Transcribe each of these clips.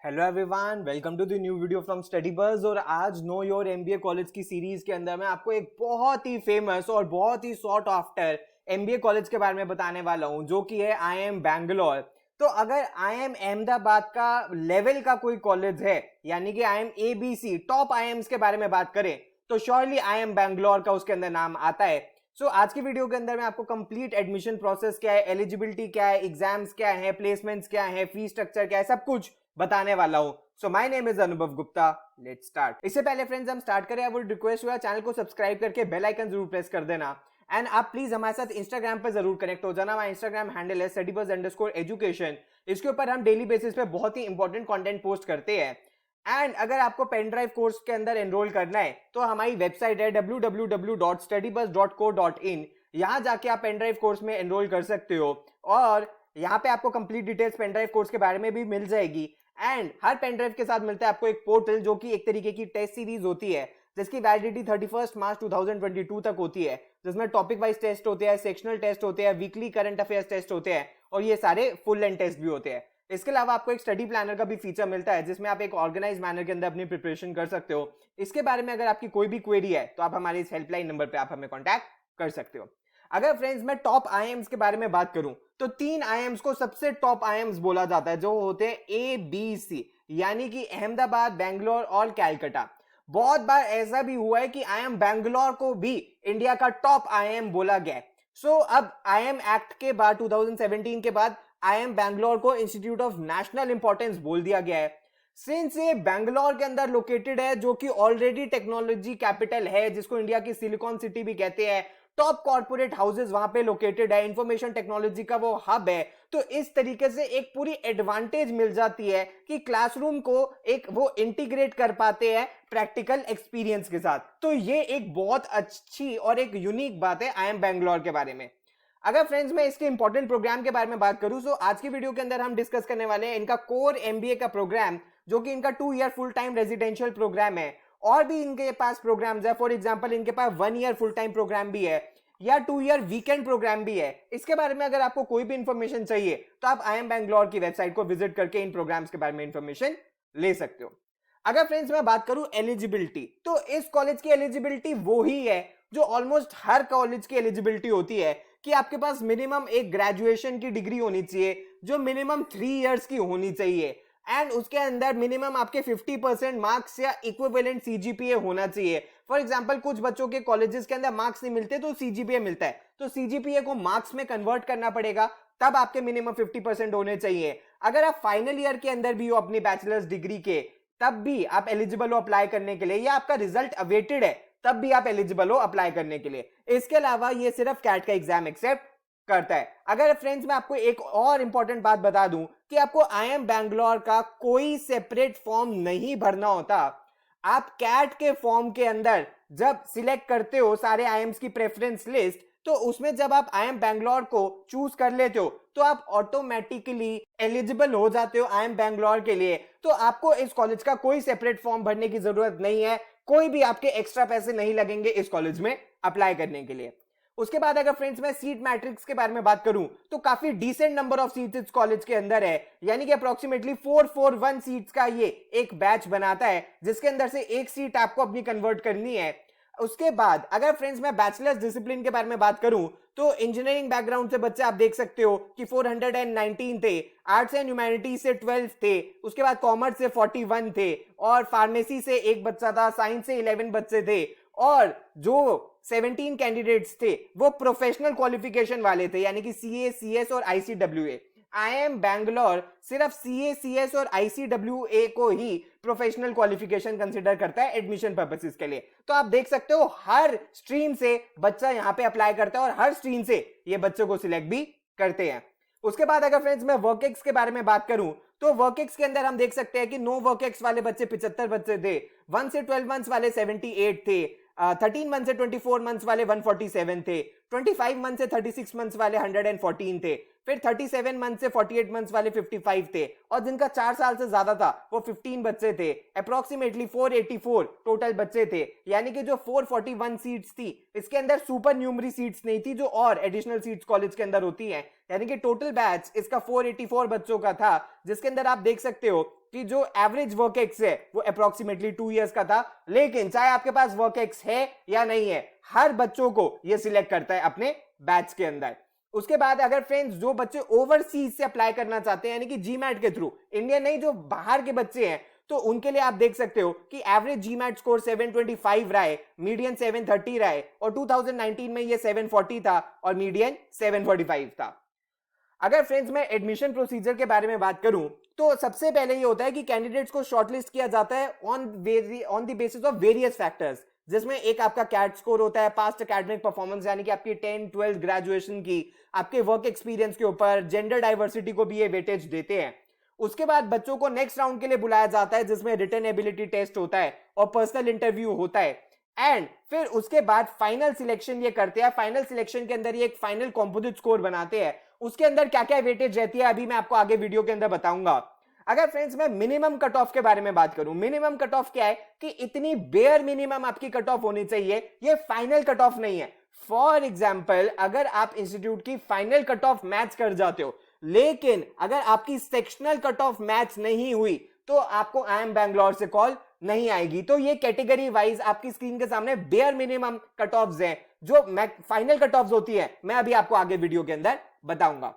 Hello everyone, welcome to the new video from Study Buzz. और आज know your MBA college की series के अंदर मैं आपको एक बहुत ही फेमस और बहुत ही सॉट आफ्टर एमबीए कॉलेज के बारे में बताने वाला हूं, जो कि है आईएम बैंगलोर। तो अगर आईएम अहमदाबाद का लेवल का कोई कॉलेज है, यानी कि आईएम एबीसी टॉप आईएम्स के बारे में बात करें, तो श्योरली आईएम बैंगलोर का उसके अंदर नाम आता है। सो आज की वीडियो के अंदर मैं आपको कंप्लीट एडमिशन प्रोसेस क्या है, एलिजिबिलिटी क्या है, एग्जाम्स क्या है, प्लेसमेंट्स क्या है, फी स्ट्रक्चर क्या है, सब कुछ बताने वाला हूं। सो माय नेम इज अनुभव गुप्ता। Let's start. इससे पहले फ्रेंड्स हम स्टार्ट करें, आई वुड रिक्वेस्ट हुआ चैनल को सब्सक्राइब करके बेल आइकन जरूर प्रेस कर देना। एंड आप प्लीज हमारे साथ इंस्टाग्राम पे जरूर कनेक्ट हो जाना। हमारा इंस्टाग्राम हैंडल है studybuzz_education। इसके ऊपर हम डेली बेसिस पे बहुत ही इंपॉर्टेंट कंटेंट पोस्ट करते हैं। एंड अगर आपको पेन ड्राइव कोर्स के अंदर एनरोल करना है तो हमारी वेबसाइट है www.studybuzz.co.in। यहां जाके आप पेन ड्राइव कोर्स में एनरोल कर सकते हो और यहाँ पे आपको complete details pen drive course के बारे में भी मिल जाएगी। एंड हर पेन ड्राइव के साथ मिलता है आपको एक पोर्टल, जो कि एक तरीके की टेस्ट सीरीज होती है, जिसकी वैलिडिटी 31 मार्च 2022 तक होती है, जिसमें टॉपिक वाइज टेस्ट होते हैं, सेक्शनल टेस्ट होते हैं, वीकली करंट अफेयर्स टेस्ट होते हैं और ये सारे फुल लेंथ टेस्ट भी होते हैं। इसके अलावा आपको एक स्टडी प्लानर का भी फीचर मिलता है, जिसमें आप एक ऑर्गेनाइज मैनर के अंदर अपनी प्रिपरेशन कर सकते हो। इसके बारे में अगर आपकी कोई भी क्वेरी है तो आप हमारे इस हेल्पलाइन नंबर पे आप हमें कॉन्टैक्ट कर सकते हो। अगर फ्रेंड्स मैं टॉप आईएम्स के बारे में बात करूं तो 3 आईएम्स को सबसे टॉप आईएम्स बोला जाता है, जो होते हैं ए बी सी, यानी कि अहमदाबाद, बेंगलोर और कैलकाटा। बहुत बार ऐसा भी हुआ है कि आईएम बेंगलोर को भी इंडिया का टॉप आईएम बोला गया। सो अब आईएम एक्ट के बाद 2017 के बाद आईएम बेंगलोर को इंस्टीट्यूट ऑफ नेशनल इंपॉर्टेंस बोल दिया गया है। सिंस ये बेंगलोर के अंदर लोकेटेड है, जो कि ऑलरेडी टेक्नोलॉजी कैपिटल है, जिसको इंडिया की सिलिकॉन सिटी भी कहते हैं, टॉप कॉर्पोरेट हाउसेस वहां पे लोकेटेड है, इंफॉर्मेशन टेक्नोलॉजी का वो हब है, तो इस तरीके से एक पूरी एडवांटेज मिल जाती है कि क्लासरूम को एक वो इंटीग्रेट कर पाते हैं प्रैक्टिकल एक्सपीरियंस के साथ। तो ये एक बहुत अच्छी और एक यूनिक बात है आईएम बेंगलोर के बारे में। अगर फ्रेंड्स मैं इसके इंपॉर्टेंट प्रोग्राम के बारे में बात करूं तो आज की वीडियो के अंदर हम डिस्कस करने वाले हैं इनका कोर एमबीए का प्रोग्राम, जो कि इनका 2 year full time residential programme है। और भी इनके पास प्रोग्राम्स है, फॉर एग्जांपल इनके पास 1 ईयर फुल टाइम प्रोग्राम भी है या 2 ईयर वीकेंड प्रोग्राम भी है। इसके बारे में अगर आपको कोई भी इंफॉर्मेशन चाहिए तो आप आईएम बेंगलोर की वेबसाइट को विजिट करके इन प्रोग्राम्स के बारे में इंफॉर्मेशन ले सकते हो। अगर फ्रेंड्स मैं बात करूं एलिजिबिलिटी, तो इस कॉलेज की एलिजिबिलिटी वो ही है जो ऑलमोस्ट हर कॉलेज की एलिजिबिलिटी होती है, कि आपके पास मिनिमम एक ग्रेजुएशन की डिग्री होनी चाहिए, जो मिनिमम 3 इयर्स की होनी चाहिए। एंड उसके अंदर मिनिमम आपके 50% मार्क्स या इक्विवेलेंट सीजीपीए होना चाहिए। फॉर एग्जांपल कुछ बच्चों के कॉलेजेस के अंदर मार्क्स नहीं मिलते तो सीजीपीए मिलता है, तो सीजीपीए को मार्क्स में कन्वर्ट करना पड़ेगा, तब आपके मिनिमम 50% होने चाहिए। अगर आप फाइनल ईयर के अंदर भी हो अपनी बैचलर्स डिग्री के, तब भी आप एलिजिबल हो अप्लाई करने के लिए, या आपका रिजल्ट अवेटेड है तब भी आप एलिजिबल हो अप्लाई करने के लिए। इसके अलावा ये सिर्फ कैट का एग्जाम एक्सेप्ट करता है। अगर फ्रेंड्स मैं आपको एक और इंपॉर्टेंट बात बता दूं कि आपको आईएम बेंगलोर का कोई सेपरेट फॉर्म नहीं भरना होता। आप कैट के फॉर्म के अंदर जब सिलेक्ट करते हो सारे आईएम्स की प्रेफरेंस लिस्ट, तो उसमें जब आप आईएम बेंगलोर को चूज कर लेते हो तो आप ऑटोमेटिकली एलिजिबल हो जाते हो आईएम बेंगलोर के लिए। तो आपको इस कॉलेज का कोई सेपरेट फॉर्म भरने की जरूरत नहीं है, कोई भी आपके एक्स्ट्रा पैसे नहीं लगेंगे इस कॉलेज में अप्लाई करने के लिए। उसके बाद अगर फ्रेंड्स मैं सीट मैट्रिक्स के बारे में बात करूं तो काफी डिसेंट नंबर ऑफ सीट्स इस कॉलेज के अंदर है, यानी कि अप्रोक्सीमेटली 441 सीट्स का ये एक बैच बनाता है, जिसके अंदर से एक सीट आपको अपनी कन्वर्ट करनी है। उसके बाद अगर फ्रेंड्स मैं बैचलर्स डिसिप्लिन के बारे में बात करूं तो इंजीनियरिंग बैकग्राउंड से बच्चे आप देख सकते हो कि 419 थे, आर्ट्स एंड ह्यूमैनिटीज से 12 थे, उसके बाद कॉमर्स से 41 थे, और फार्मेसी से एक बच्चा था, साइंस से 11 बच्चे थे, और जो 17 कैंडिडेट्स थे वो प्रोफेशनल क्वालिफिकेशन वाले थे, यानी कि सीए, सीएस और आईसीडब्ल्यूए। आईएम बेंगलोर सिर्फ सीए, सीएस और आईसीडब्ल्यूए को ही प्रोफेशनल क्वालिफिकेशन कंसीडर करता है एडमिशन पर्पसेस के लिए। तो आप देख सकते हो हर स्ट्रीम से बच्चा यहां पे अप्लाई करता है और हर स्ट्रीम से ये बच्चों को सिलेक्ट भी करते हैं। उसके बाद अगर फ्रेंड्स मैं वर्कएक्स के बारे में बात करूं तो वर्कएक्स के अंदर हम देख सकते हैं कि नो वर्कएक्स वाले बच्चे 75 बच्चे थे, 1 से 12 मंथ्स वाले 78 थे, 13 मंथ से 24 मंथ्स वाले 147 थे, 25 मंथ से 36 मंथ्स वाले 114 थे, फिर 37 मंथ से 48 मंथ्स वाले 55 थे, और जिनका 4 साल से ज्यादा था वो 15 बच्चे थे। अप्रोक्सीमेटली 484 टोटल बच्चे थे, यानी कि जो 441 सीट्स थी इसके अंदर सुपर न्यूमरी सीट्स नहीं थी, जो और एडिशनल सीट्स कॉलेज के अंदर होती हैं, यानी कि टोटल बैच इसका 484 बच्चों का था, जिसके अंदर आप देख सकते हो कि जो एवरेज वर्क एक्स है वो अप्रोक्सीमेटली 2 इयर्स का था, लेकिन चाहे आपके पास वर्क एक्स है या नहीं है, हर बच्चों को ये सिलेक्ट करता है अपने बैच के अंदर। उसके बाद अगर फ्रेंड्स जो बच्चे ओवरसीज से अप्लाई करना चाहते हैं यानी कि जीमैट के थ्रू, इंडिया नहीं जो बाहर के बच्चे हैं, तो उनके लिए आप देख सकते हो कि एवरेज जीमैट स्कोर 725 रहा है, मीडियन 730 रहा है, और 2019 में ये 740 था और मीडियन 745 था। अगर फ्रेंड्स मैं एडमिशन प्रोसीजर के बारे में बात करूं तो सबसे पहले ये होता है कि कैंडिडेट्स को शॉर्टलिस्ट किया जाता है on the basis of various factors, जिसमें एक आपका कैट स्कोर होता है, पास्ट एकेडमिक परफॉर्मेंस यानी कि आपकी 10, 12 ग्रेजुएशन की, आपके वर्क एक्सपीरियंस के ऊपर, जेंडर डाइवर्सिटी को भी ये वेटेज देते हैं। उसके बाद बच्चों को नेक्स्ट राउंड के लिए बुलाया जाता है जिसमें रिटन एबिलिटी टेस्ट होता है और पर्सनल इंटरव्यू होता है, एंड फिर उसके बाद फाइनल सिलेक्शन ये करते हैं। फाइनल सिलेक्शन के अंदर ये एक फाइनल कॉम्पोजिट स्कोर बनाते हैं, उसके अंदर क्या क्या वेटेज रहती है अभी मैं आपको आगे वीडियो के अंदर बताऊंगा। अगर फ्रेंड्स मैं मिनिमम कट ऑफ के बारे में बात करूं, मिनिमम कट ऑफ क्या है कि इतनी बेयर मिनिमम आपकी कट ऑफ होनी चाहिए, ये फाइनल कट ऑफ नहीं है। फॉर एग्जाम्पल अगर आप इंस्टीट्यूट की फाइनल कट ऑफ मैच कर जाते हो, लेकिन अगर आपकी सेक्शनल कट ऑफ मैच नहीं हुई तो आपको IIM बैंगलोर से कॉल नहीं आएगी। तो ये कैटेगरी वाइज आपकी स्क्रीन के सामने बेयर मिनिमम कट ऑफ्स हैं, जो फाइनल कट ऑफ्स होती है मैं अभी आपको आगे वीडियो के अंदर बताऊंगा।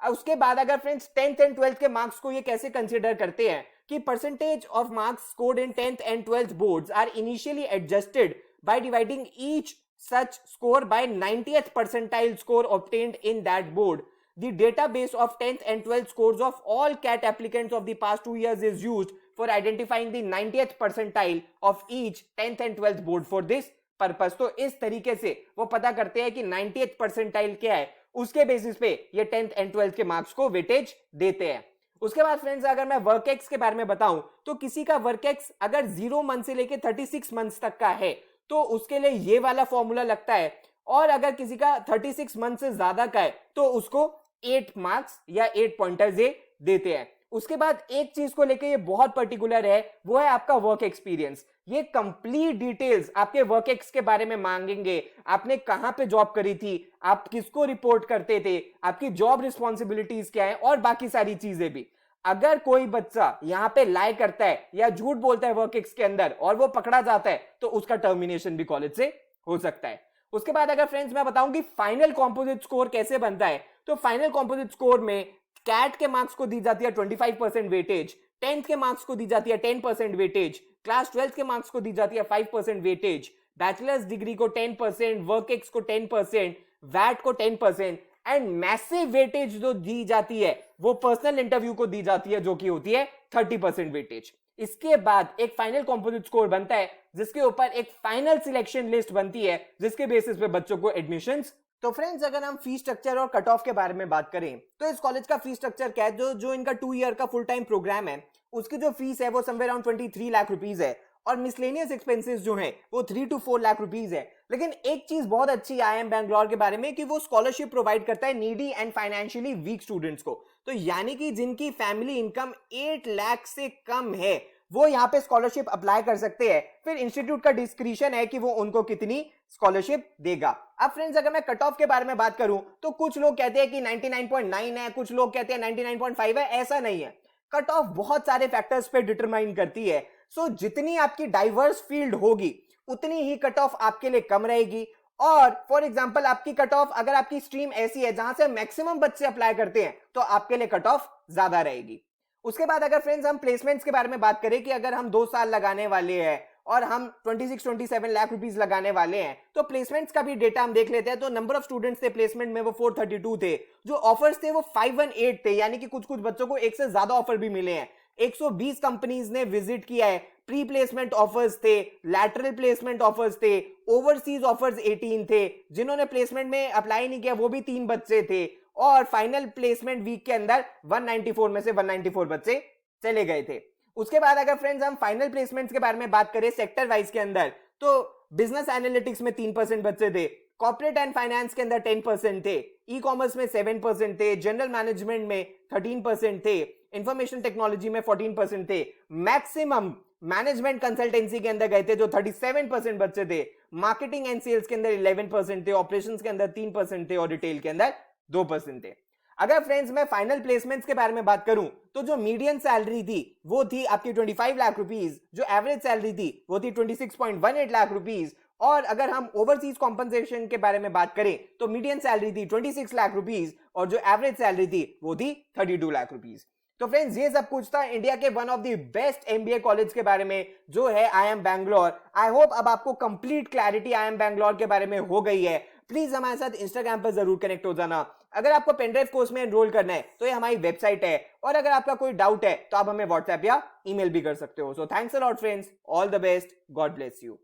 उसके बाद अगर फ्रेंड्स 10th एंड 12th के मार्क्स को ये कैसे कंसीडर करते हैं कि percentage of marks scored in 10th and 12th boards are initially adjusted by dividing each such score by 90th percentile score obtained in that board. The database of 10th and 12th scores of all CAT applicants of the past 2 years is used for identifying the 90th percentile of each 10th and 12th board for this purpose. तो इस तरीके से वो पता करते हैं कि 90th percentile क्या है, उसके बेसिस पे ये 10th and 12th के मार्क्स को वेटेज देते हैं। उसके बाद फ्रेंड्स अगर मैं वर्क एक्स के बारे में बताऊं तो किसी का वर्क एक्स अगर 0 मंथ से लेके 36 मंथ्स तक का है तो उसके लिए ये वाला फॉर्मूला लगता है, और अगर किसी का 36 मंथ से ज्यादा का है तो उसको 8 मार्क्स या 8 पॉइंटर्स देते हैं। उसके बाद एक चीज को लेके ये बहुत पर्टिकुलर है, वो है आपका वर्क एक्सपीरियंस। ये कंप्लीट डिटेल्स आपके वर्क एक्स के बारे में मांगेंगे, आपने कहां पे जॉब करी थी, आप किसको रिपोर्ट करते थे, आपकी जॉब रिस्पॉन्सिबिलिटीज क्या है और बाकी सारी चीजें भी। अगर कोई बच्चा यहां पे लाई करता है या झूठ बोलता है वर्क एक्स के अंदर और वो पकड़ा जाता है तो उसका टर्मिनेशन भी कॉलेज से हो सकता है। उसके बाद अगर फ्रेंड्स मैं बताऊं कि फाइनल कॉम्पोजिट स्कोर कैसे बनता है, तो फाइनल कॉम्पोजिट स्कोर में कैट के मार्क्स को दी जाती है 25% वेटेज, 10th के मार्क्स को दी जाती है 10% वेटेज, क्लास 12th के मार्क्स को दी जाती है 5% वेटेज, बैचलर्स डिग्री को 10%, वर्क एक्स को 10%, वैट को 10%, एंड मैसिव वेटेज जो दी जाती है वो पर्सनल इंटरव्यू को दी जाती है जो कि होती है 30% वेटेज। इसके बाद एक फाइनल कॉम्पोजिट स्कोर बनता है जिसके ऊपर एक फाइनल सिलेक्शन लिस्ट बनती है जिसके बेसिस पे बच्चों को एडमिशंस। तो फ्रेंड्स अगर हम फी स्ट्रक्चर और कट ऑफ के बारे में बात करें तो इस कॉलेज का फी स्ट्रक्चर क्या है, जो इनका 2 ईयर का फुल टाइम प्रोग्राम है उसकी जो फीस है वो समवेयर अराउंड 23 लाख रुपीज है, और मिसलेनियस एक्सपेंसेस जो हैं वो 3 to 4 लाख रुपीज है। लेकिन एक चीज बहुत अच्छी IIM बैंगलोर के बारे में कि वो स्कॉलरशिप प्रोवाइड करता है needy and financially week students को, तो यानी कि जिनकी फैमिली इनकम 8 लाख से कम है वो यहाँ पे स्कॉलरशिप अप्लाई कर सकते हैं। फिर इंस्टीट्यूट का डिस्क्रिशन है कि वो उनको कितनी स्कॉलरशिप देगा। अब फ्रेंड्स अगर मैं कट ऑफ के बारे में बात करूं तो कुछ लोग कहते हैं कि 99.9 है, कुछ लोग कहते हैं 99.5 है, ऐसा नहीं है। कट ऑफ बहुत सारे फैक्टर्स पे डिटरमाइन करती है। सो जितनी आपकी डाइवर्स फील्ड होगी उतनी ही कट ऑफ आपके लिए कम रहेगी। और फॉर एग्जांपल आपकी कट ऑफ अगर आपकी स्ट्रीम ऐसी है जहां से मैक्सिमम बच्चे अप्लाई करते हैं तो आपके लिए कट ऑफ ज्यादा रहेगी। उसके बाद अगर फ्रेंड्स हम प्लेसमेंट्स के बारे में बात करें कि अगर हम 2 साल लगाने वाले हैं और हम 26-27 लाख रुपीस लगाने वाले हैं तो प्लेसमेंट्स का भी डेटा हम देख लेते हैं। तो नंबर ऑफ स्टूडेंट्स थे प्लेसमेंट में वो 432 थे, जो ऑफर्स थे वो 518 थे, यानी कि कुछ कुछ बच्चों को एक से ज्यादा ऑफर भी मिले हैं। 120 कंपनीज ने विजिट किया है, प्री प्लेसमेंट ऑफर्स थे, लैटरल प्लेसमेंट ऑफर्स थे, ओवरसीज ऑफर्स 18 थे, जिन्होंने प्लेसमेंट में अप्लाई नहीं किया वो भी 3 बच्चे थे, और फाइनल प्लेसमेंट वीक के अंदर 194 में से 194 बच्चे चले गए थे। उसके बाद अगर फ्रेंड्स हम फाइनल प्लेसमेंट्स के बारे में बात करें सेक्टर वाइज के अंदर तो बिजनेस एनालिटिक्स में 3% बच्चे थे, कॉर्पोरेट एंड फाइनेंस के अंदर 10% थे, ई कॉमर्स में 7% थे, जनरल मैनेजमेंट में 13% थे, इंफॉर्मेशन टेक्नोलॉजी में 14% थे, मैक्सिमम मैनेजमेंट कंसल्टेंसी के अंदर गए थे जो 37% बच्चे थे, मार्केटिंग एंड सेल्स के अंदर 11% थे, ऑपरेशंस के अंदर 3% थे और रिटेल के अंदर 2% थे। अगर फ्रेंड्स मैं फाइनल प्लेसमेंट्स के बारे में बात करूं तो जो मीडियन सैलरी थी वो थी आपकी 25 लाख रुपीस, जो एवरेज सैलरी थी वो थी 26.18 लाख रुपीस, और अगर हम ओवरसीज कॉम्पनसेशन के बारे में बात करें तो मीडियन सैलरी थी 26 लाख रुपीस और जो एवरेज सैलरी थी वो थी 32 लाख रुपीस। तो फ्रेंड्स ये सब कुछ था इंडिया के one of the best MBA college के बारे में जो है IIM बैंगलोर। आई होप अब आपको कंप्लीट क्लैरिटी IIM बैंगलोर के बारे में हो गई है। प्लीज हमारे साथ इंस्टाग्राम पर जरूर कनेक्ट हो जाना। अगर आपको पेनड्राइव कोर्स में एनरोल करना है तो ये हमारी वेबसाइट है, और अगर आपका कोई डाउट है तो आप हमें व्हाट्सएप या ईमेल भी कर सकते हो। So thanks a lot friends, all the best, God bless you.